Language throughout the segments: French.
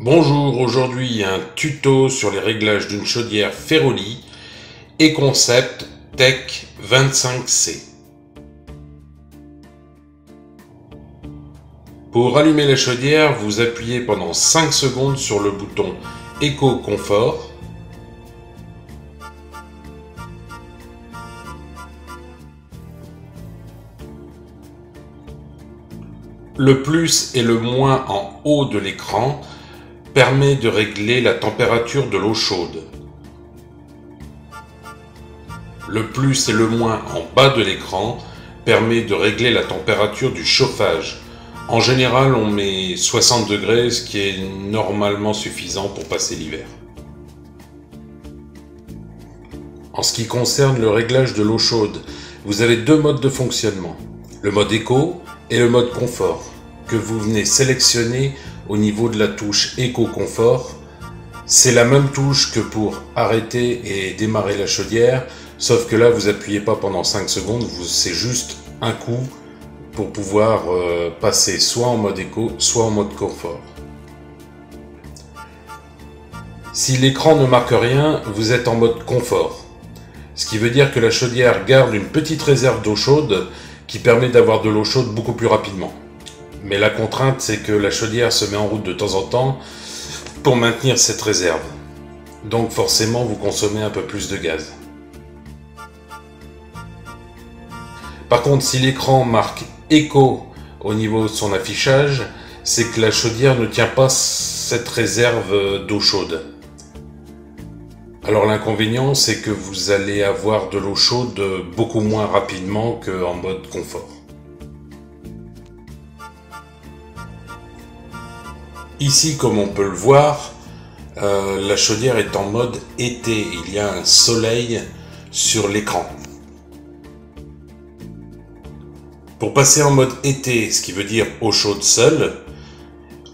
Bonjour, aujourd'hui un tuto sur les réglages d'une chaudière Ferroli E-Concept Tech 25C. Pour allumer la chaudière, vous appuyez pendant 5 secondes sur le bouton Eco Confort. Le plus et le moins en haut de l'écran permet de régler la température de l'eau chaude. Le plus et le moins en bas de l'écran permet de régler la température du chauffage. En général, on met 60 degrés, ce qui est normalement suffisant pour passer l'hiver. En ce qui concerne le réglage de l'eau chaude, vous avez deux modes de fonctionnement, le mode éco et le mode confort, que vous venez sélectionner au niveau de la touche Eco Confort. C'est la même touche que pour arrêter et démarrer la chaudière, sauf que là vous appuyez pas pendant 5 secondes, c'est juste un coup pour pouvoir passer soit en mode éco, soit en mode confort. Si l'écran ne marque rien, vous êtes en mode confort. Ce qui veut dire que la chaudière garde une petite réserve d'eau chaude qui permet d'avoir de l'eau chaude beaucoup plus rapidement. Mais la contrainte, c'est que la chaudière se met en route de temps en temps pour maintenir cette réserve. Donc forcément, vous consommez un peu plus de gaz. Par contre, si l'écran marque Eco au niveau de son affichage, c'est que la chaudière ne tient pas cette réserve d'eau chaude. Alors l'inconvénient, c'est que vous allez avoir de l'eau chaude beaucoup moins rapidement qu'en mode confort. Ici, comme on peut le voir, la chaudière est en mode été. Il y a un soleil sur l'écran. Pour passer en mode été, ce qui veut dire eau chaude seule,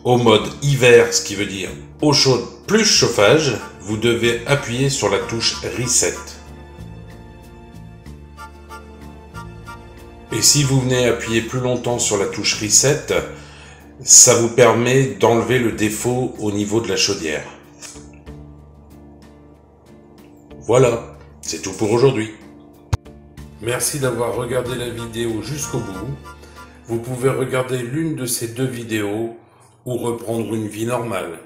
au mode hiver, ce qui veut dire eau chaude plus chauffage, vous devez appuyer sur la touche Reset. Et si vous venez appuyer plus longtemps sur la touche Reset, ça vous permet d'enlever le défaut au niveau de la chaudière. Voilà, c'est tout pour aujourd'hui. Merci d'avoir regardé la vidéo jusqu'au bout. Vous pouvez regarder l'une de ces deux vidéos ou reprendre une vie normale.